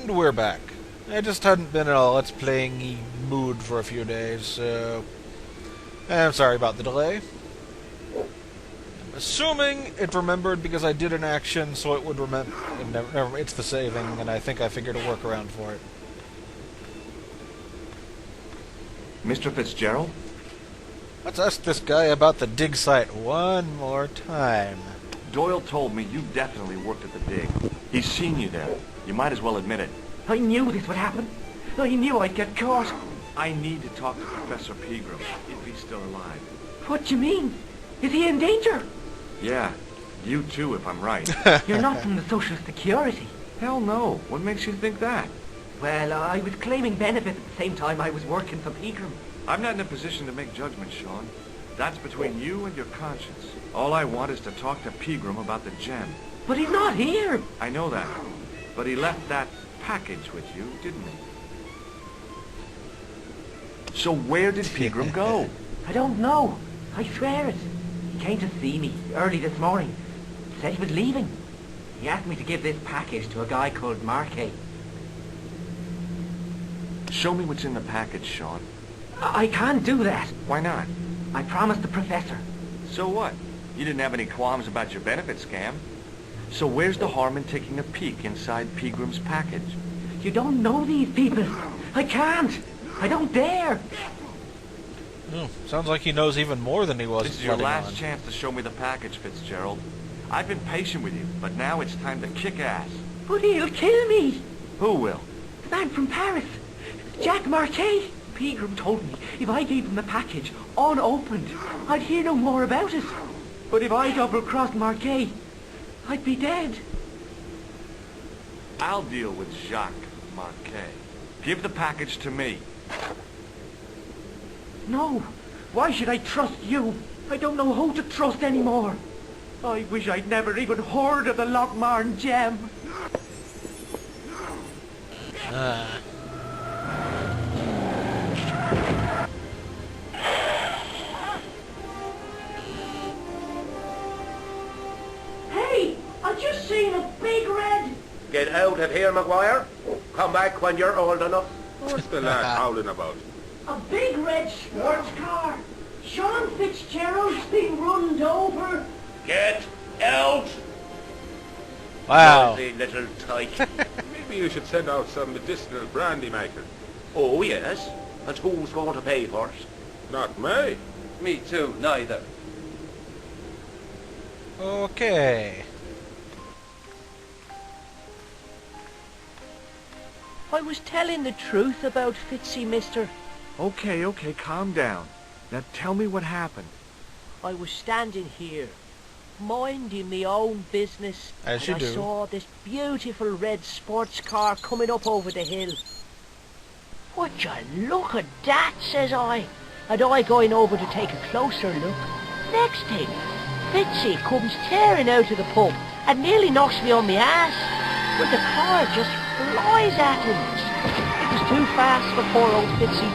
And we're back. I just hadn't been in a Let's Playing mood for a few days, so I'm sorry about the delay. I'm assuming it remembered because I did an action, so it would remember. It's the saving, and I think I figured a workaround for it. Mr. Fitzgerald? Let's ask this guy about the dig site one more time. Doyle told me you definitely worked at the dig. He's seen you there. You might as well admit it. I knew this would happen. I knew I'd get caught. I need to talk to Professor Pegram, if he's still alive. What do you mean? Is he in danger? Yeah, you too, if I'm right. You're not from the Social Security. Hell no. What makes you think that? Well, I was claiming benefits at the same time I was working for Pegram. I'm not in a position to make judgments, Sean. That's between you and your conscience. All I want is to talk to Pegram about the gem. But he's not here. I know that. But he left that package with you, didn't he? So where did Pegram go? I don't know. I swear it. He came to see me early this morning. Said he was leaving. He asked me to give this package to a guy called Marquet. Show me what's in the package, Sean. I can't do that. Why not? I promised the professor. So what? You didn't have any qualms about your benefit scam. So where's the harm in taking a peek inside Pegram's package? You don't know these people. I can't. I don't dare. Sounds like he knows even more than he was. This is your last chance to show me the package, Fitzgerald. I've been patient with you, but now it's time to kick ass. But he'll kill me. Who will? The man from Paris. Jack Marquet. Pegram told me if I gave him the package unopened, I'd hear no more about it. But if I double-crossed Marquet, I'd be dead. I'll deal with Jacques Marquet. Give the package to me. No. Why should I trust you? I don't know who to trust anymore. I wish I'd never even heard of the Lochmarn gem. Hey! I just seen a big red... Get out of here, Maguire. Come back when you're old enough. What's the lad howling about? A big red sports car. Sean Fitzgerald's been runned over. Get out! Wow. Noisy little tyke. Maybe you should send out some medicinal brandy maker. Oh, yes. And who's going to pay for it? Not me. Me too, neither. Okay. I was telling the truth about Fitzy, mister. Okay, calm down. Now tell me what happened. I was standing here, minding my own business, As and you I do. saw this beautiful red sports car coming up over the hill. Would you look at that, says I. And I going over to take a closer look. Next thing, Fitzy comes tearing out of the pub and nearly knocks me on my ass. But the car just flies at him. It was too fast for poor old Fitzy,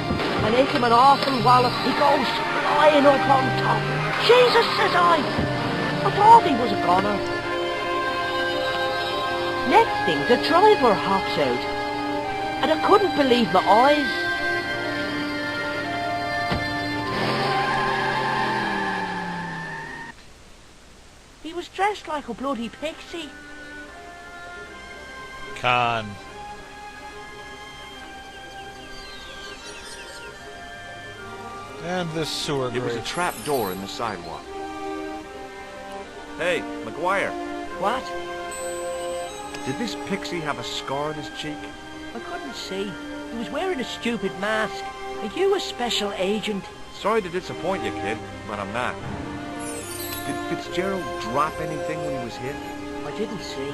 and into him an awful wallop. He goes flying up on top. Jesus, says I thought he was a goner. Next thing, the driver hops out, and I couldn't believe my eyes. He was dressed like a bloody pixie. Con. And this sewer It was a grate. trap door in the sidewalk. Hey, Maguire, What? did this pixie have a scar on his cheek? I couldn't see. He was wearing a stupid mask. Are you a special agent? Sorry to disappoint you, kid, but I'm not. Did Fitzgerald drop anything when he was hit? I didn't see.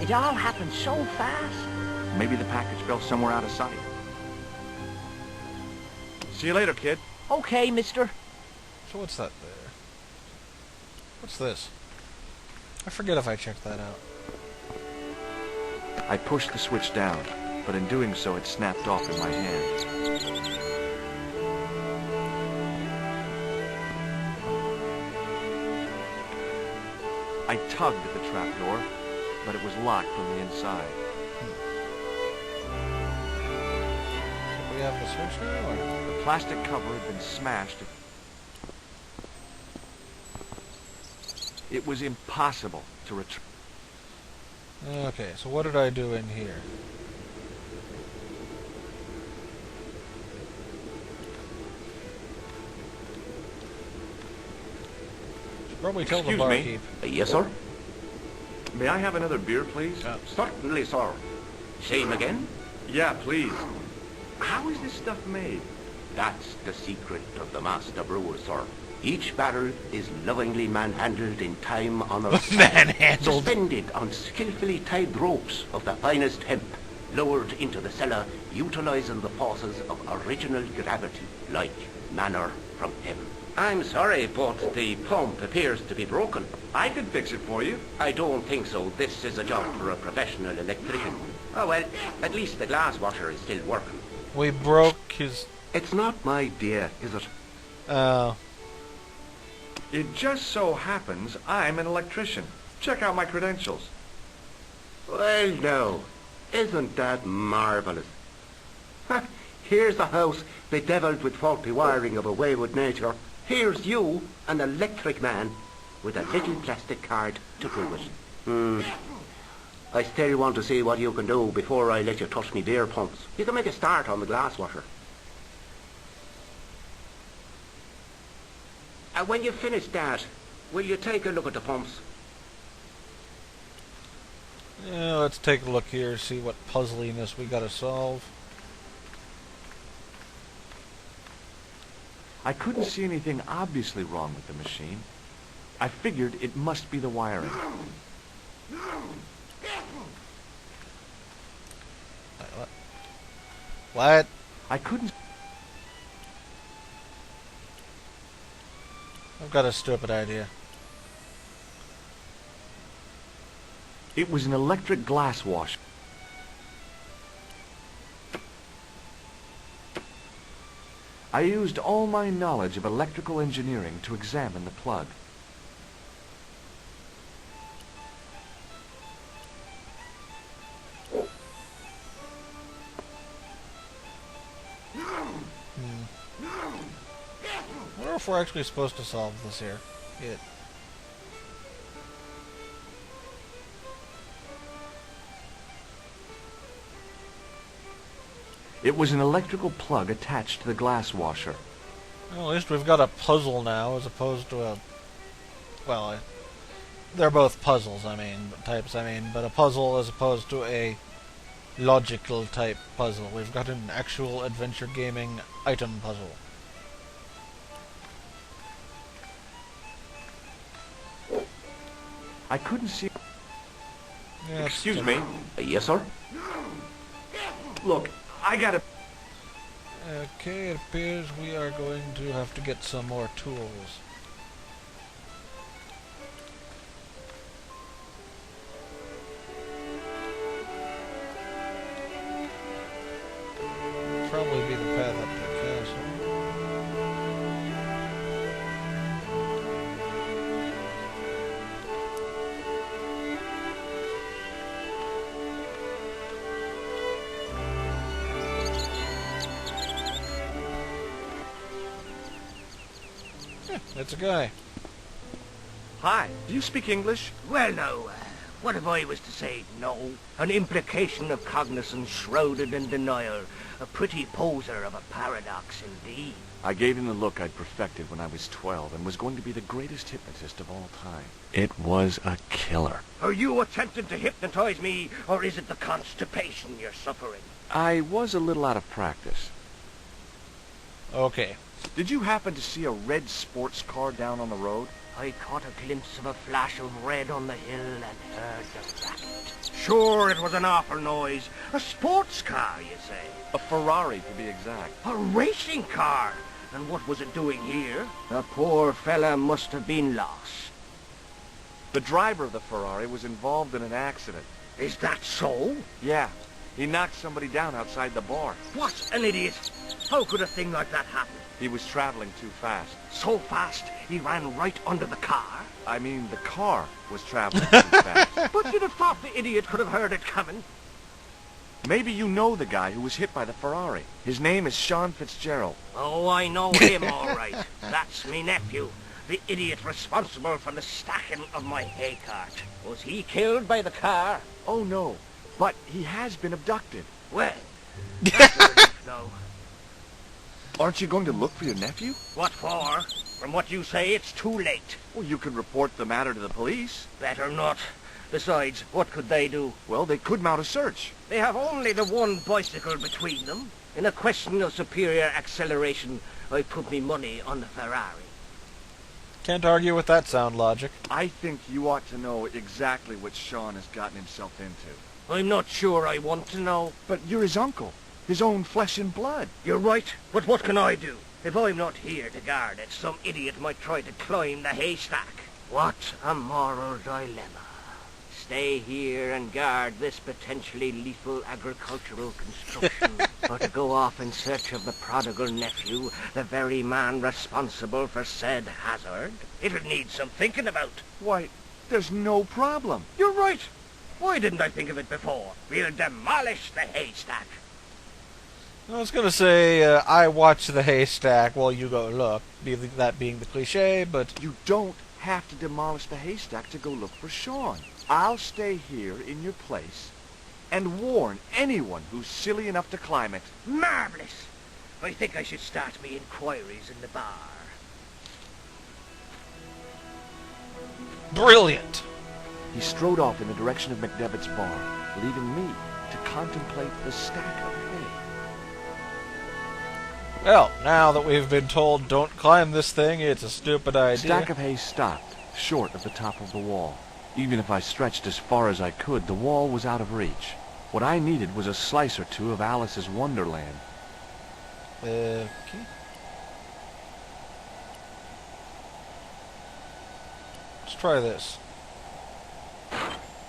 It all happened so fast. Maybe the package fell somewhere out of sight. See you later, kid. Okay, mister. So what's that there? What's this? I forget if I checked that out. I pushed the switch down, but in doing so it snapped off in my hand. I tugged at the trapdoor, but it was locked from the inside. have the switch now? Or? The plastic cover had been smashed. It was impossible to retrieve. Okay, so what did I do in here? Should probably tell the Excuse me. barkeep. Yes, sir? May I have another beer, please? Certainly, sir. Same again? Yeah, please. How is this stuff made? That's the secret of the master brewer, sir. Each barrel is lovingly manhandled in time-honored Manhandled. suspended on skillfully tied ropes of the finest hemp, lowered into the cellar, utilizing the forces of original gravity, like manna from heaven. I'm sorry, but the pump appears to be broken. I can fix it for you. I don't think so. This is a job for a professional electrician. Oh, well, at least the glass washer is still working. We broke his... It's not my idea, is it? It just so happens I'm an electrician. Check out my credentials. Well, now, isn't that marvellous? Ha, here's a house bedeviled with faulty wiring of a wayward nature. Here's you, an electric man, with a little plastic card to prove it. I still want to see what you can do before I let you touch me beer pumps. You can make a start on the glass washer. When you finish that, will you take a look at the pumps? Yeah, let's take a look here, see what puzzliness we gotta solve. I couldn't see anything obviously wrong with the machine. I figured it must be the wiring. What? I couldn't... I've got a stupid idea. It was an electric glass washer. I used all my knowledge of electrical engineering to examine the plug. I wonder if we're actually supposed to solve this here. It was an electrical plug attached to the glass washer. Well, at least we've got a puzzle now, as opposed to a... Well, they're both puzzles, types, but a puzzle as opposed to a logical type puzzle. We've got an actual adventure gaming item puzzle. I couldn't see... Yeah, Excuse me. Yes, sir? Look, I gotta... Okay, it appears we are going to have to get some more tools. Probably be the path up to the castle. It's a guy. Hi, do you speak English? Well, now, what if I was to say no? An implication of cognizance shrouded in denial. A pretty poser of a paradox indeed. I gave him the look I'd perfected when I was 12 and was going to be the greatest hypnotist of all time. It was a killer. Are you attempting to hypnotize me, or is it the constipation you're suffering? I was a little out of practice. Okay. Did you happen to see a red sports car down on the road? I caught a glimpse of a flash of red on the hill and heard the racket. Sure, it was an awful noise. A sports car, you say? A Ferrari, to be exact. A racing car? And what was it doing here? The poor fella must have been lost. The driver of the Ferrari was involved in an accident. Is that so? Yeah, he knocked somebody down outside the bar. What an idiot! How could a thing like that happen? He was traveling too fast. So fast, he ran right under the car? I mean, the car was traveling too fast. But you'd have thought the idiot could have heard it coming. Maybe you know the guy who was hit by the Ferrari. His name is Sean Fitzgerald. Oh, I know him all right. That's me nephew, the idiot responsible for the stacking of my hay cart. Was he killed by the car? Oh, no. But he has been abducted. Well, that's good enough now. Aren't you going to look for your nephew? What for? From what you say, it's too late. Well, you can report the matter to the police. Better not. Besides, what could they do? Well, they could mount a search. They have only the one bicycle between them. In a question of superior acceleration, I put me money on the Ferrari. Can't argue with that sound logic. I think you ought to know exactly what Sean has gotten himself into. I'm not sure I want to know. But you're his uncle. His own flesh and blood. You're right, but what can I do? If I'm not here to guard it, some idiot might try to climb the haystack. What a moral dilemma. Stay here and guard this potentially lethal agricultural construction, or to go off in search of the prodigal nephew, the very man responsible for said hazard? It'll need some thinking about. Why, there's no problem. You're right. Why didn't I think of it before? We'll demolish the haystack. I was going to say, I watch the haystack while you go look, that being the cliche, but... You don't have to demolish the haystack to go look for Sean. I'll stay here in your place and warn anyone who's silly enough to climb it. Marvelous. I think I should start me inquiries in the bar. Brilliant! He strode off in the direction of McDevitt's bar, leaving me to contemplate the stack of hay. Well, now that we've been told don't climb this thing, it's a stupid idea. The stack of hay stopped, short of the top of the wall. Even if I stretched as far as I could, the wall was out of reach. What I needed was a slice or two of Alice's Wonderland. Okay. Let's try this.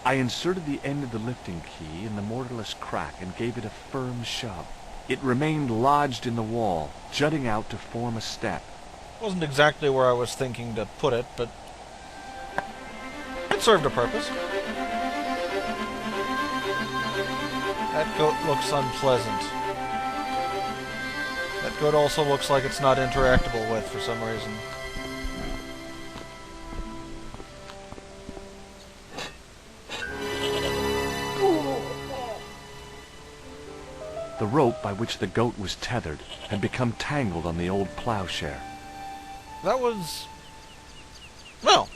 I inserted the end of the lifting key in the mortarless crack and gave it a firm shove. It remained lodged in the wall, jutting out to form a step. Wasn't exactly where I was thinking to put it, but it served a purpose. That goat looks unpleasant. That goat also looks like it's not interactable with for some reason. The rope by which the goat was tethered had become tangled on the old plowshare. That was... Well,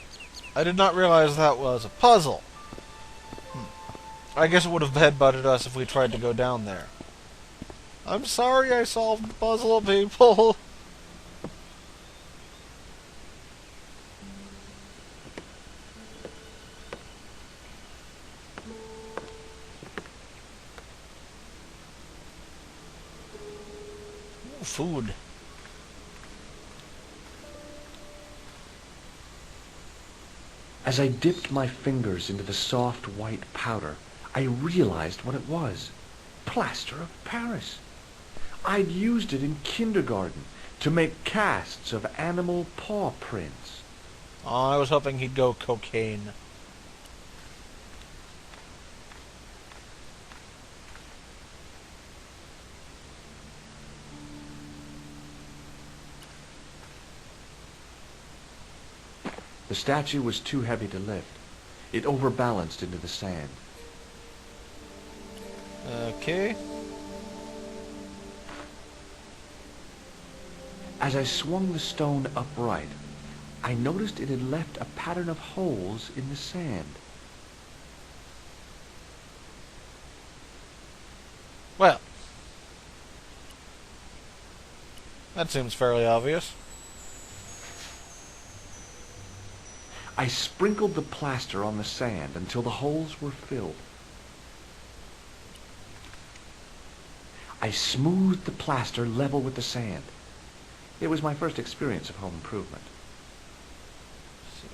I did not realize that was a puzzle. I guess it would have headbutted us if we tried to go down there. I'm sorry I solved the puzzle, people. Ooh, food. As I dipped my fingers into the soft white powder, I realized what it was. Plaster of Paris. I'd used it in kindergarten to make casts of animal paw prints. Oh, I was hoping he'd go cocaine. The statue was too heavy to lift. It overbalanced into the sand. Okay. As I swung the stone upright, I noticed it had left a pattern of holes in the sand. Well, that seems fairly obvious. I sprinkled the plaster on the sand until the holes were filled. I smoothed the plaster level with the sand. It was my first experience of home improvement.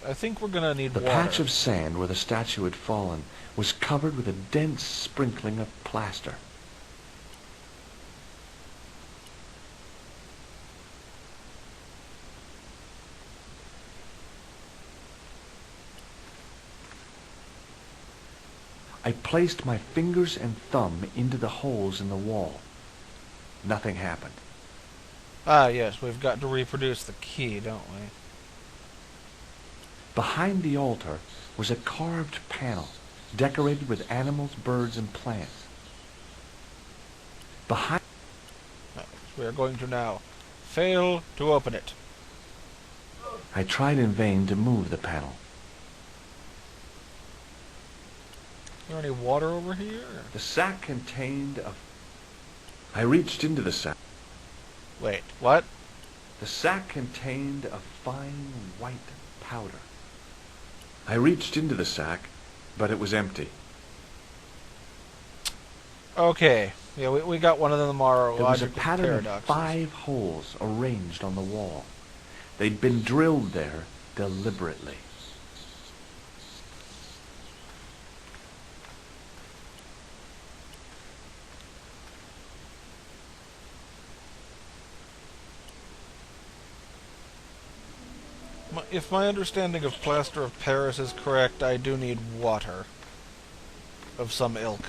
I think we're gonna need The water. patch of sand where the statue had fallen was covered with a dense sprinkling of plaster. I placed my fingers and thumb into the holes in the wall. Nothing happened. Ah, yes, we've got to reproduce the key, don't we? Behind the altar was a carved panel, decorated with animals, birds, and plants. Behind... We are going to now fail to open it. I tried in vain to move the panel. Is there any water over here? The sack contained a... I reached into the sack. Wait, what? The sack contained a fine white powder. I reached into the sack, but it was empty. Okay. Yeah, we got one of them tomorrow. There was a pattern of 5 holes arranged on the wall. They'd been drilled there deliberately. If my understanding of plaster of Paris is correct, I do need water of some ilk.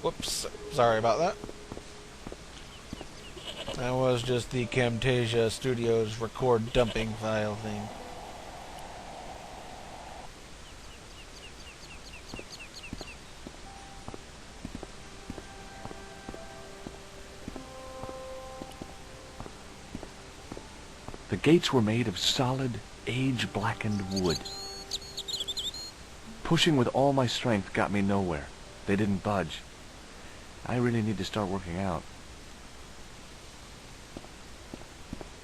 Whoops, sorry about that. That was just the Camtasia Studios record dumping file thing. The gates were made of solid, age-blackened wood. Pushing with all my strength got me nowhere. They didn't budge. I really need to start working out.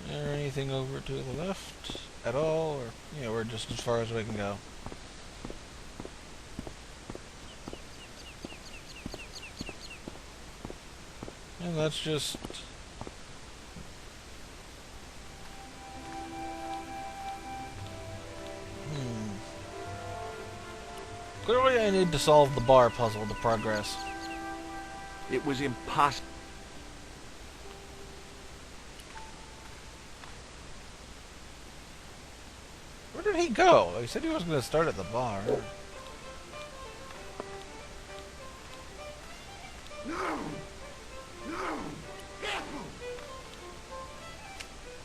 Is there anything over to the left at all? Or, yeah, we're just as far as we can go. And that's just... Clearly I need to solve the bar puzzle to progress. It was impossible. Where did he go? He said he was going to start at the bar.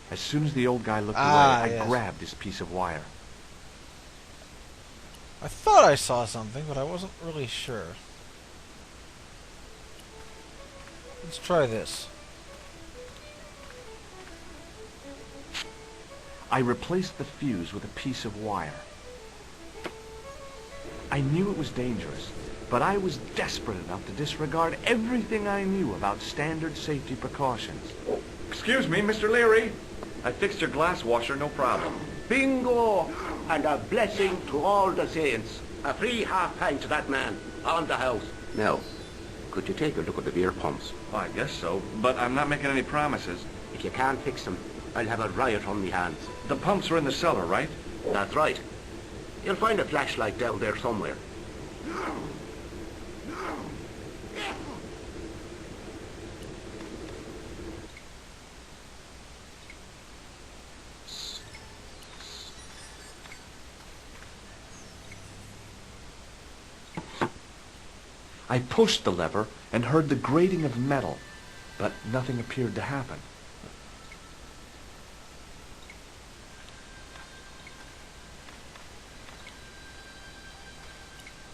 As soon as the old guy looked away, yes. I grabbed his piece of wire. I thought I saw something, but I wasn't really sure. Let's try this. I replaced the fuse with a piece of wire. I knew it was dangerous, but I was desperate enough to disregard everything I knew about standard safety precautions. Excuse me, Mr. Leary. I fixed your glass washer, no problem. Bingo! And a blessing to all the saints. A free half-pint to that man on the house. Now, could you take a look at the beer pumps? Well, I guess so, but I'm not making any promises. If you can't fix them, I'll have a riot on me hands. The pumps are in the cellar, right? That's right. You'll find a flashlight down there somewhere. I pushed the lever and heard the grating of metal, but nothing appeared to happen.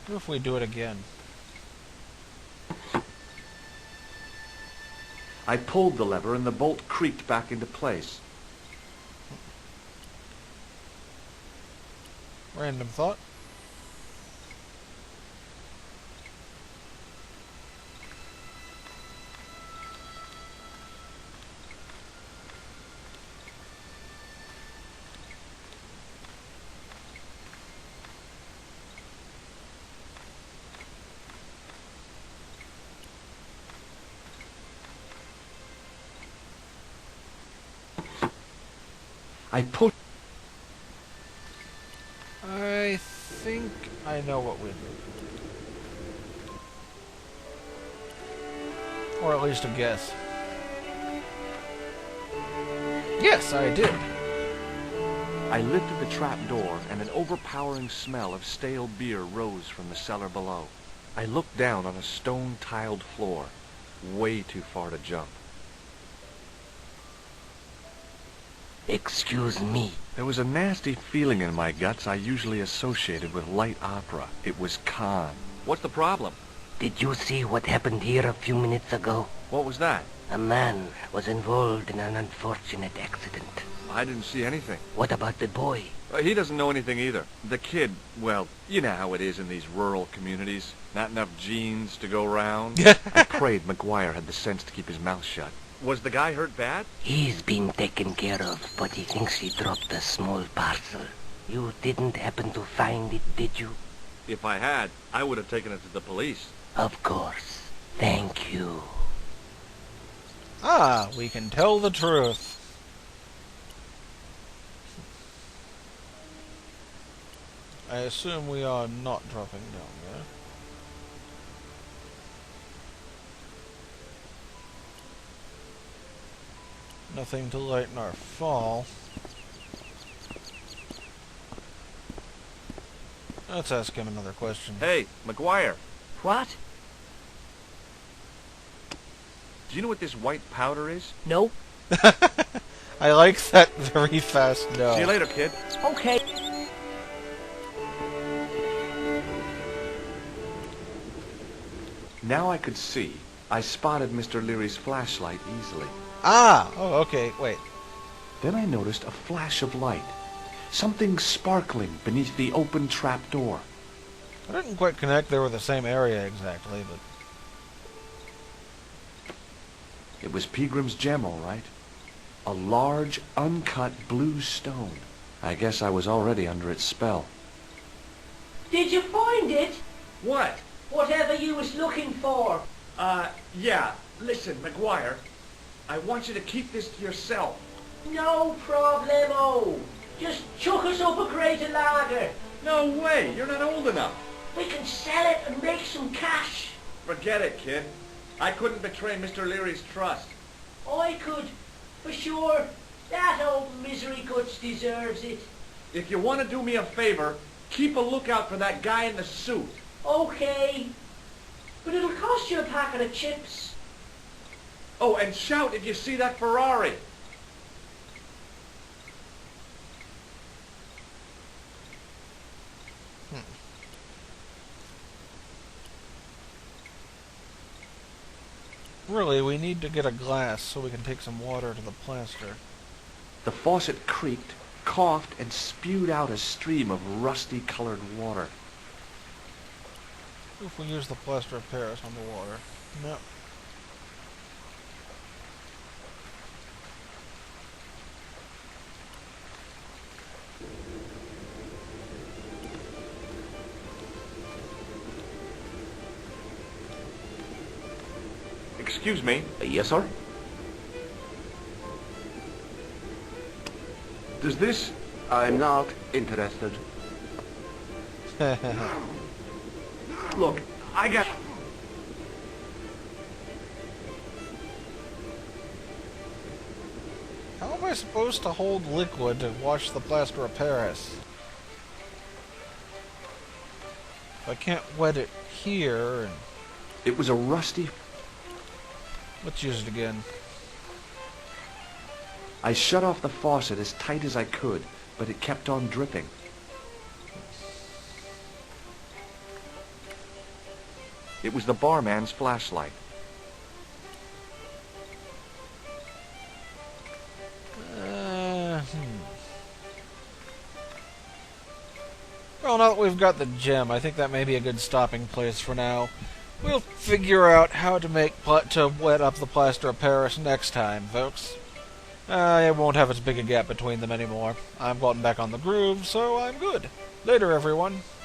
What if we do it again? I pulled the lever and the bolt creaked back into place. Random thought. I pushed... I think I know what we do. Or at least a guess. Yes, I did. I lifted the trap door, and an overpowering smell of stale beer rose from the cellar below. I looked down on a stone-tiled floor, way too far to jump. Excuse me. There was a nasty feeling in my guts I usually associated with light opera. It was Khan. What's the problem? Did you see what happened here a few minutes ago? What was that? A man was involved in an unfortunate accident. I didn't see anything. What about the boy? He doesn't know anything either. The kid, well, you know how it is in these rural communities. Not enough genes to go round. I prayed McGuire had the sense to keep his mouth shut. Was the guy hurt bad? He's been taken care of, but he thinks he dropped a small parcel. You didn't happen to find it, did you? If I had, I would have taken it to the police. Of course. Thank you. Ah, we can tell the truth. I assume we are not dropping down there. Nothing to lighten our fall. Let's ask him another question. Hey, McGuire, What? do you know what this white powder is? No? I like that very fast no. See you later, kid. Okay. Now I could see. I spotted Mr. Leary's flashlight easily. Ah! Oh, okay, wait. Then I noticed a flash of light. Something sparkling beneath the open trap door. I didn't quite connect they were the same area exactly, but... It was Peagram's gem, all right. A large, uncut blue stone. I guess I was already under its spell. Did you find it? What? Whatever you was looking for. Yeah. Listen, McGuire, I want you to keep this to yourself. No problemo. Just chuck us up a crate of lager. No way, you're not old enough. We can sell it and make some cash. Forget it, kid. I couldn't betray Mr. Leary's trust. I could, for sure. That old misery guts deserves it. If you want to do me a favor, keep a lookout for that guy in the suit. Okay. But it'll cost you a packet of chips. Oh, and shout if you see that Ferrari. Really, we need to get a glass so we can take some water to the plaster. The faucet creaked, coughed, and spewed out a stream of rusty-colored water. If we use the plaster of Paris on the water. No. Excuse me. Yes, sir? Does this... I'm not interested. Look, I got... How am I supposed to hold liquid to wash the plaster of Paris? If I can't wet it here, and... It was a rusty... Let's use it again. I shut off the faucet as tight as I could, but it kept on dripping. It was the barman's flashlight. Well, now that we've got the gem, I think that may be a good stopping place for now. We'll figure out how to wet up the plaster of Paris next time, folks. I won't have as big a gap between them anymore. I've gotten back on the groove, so I'm good. Later, everyone.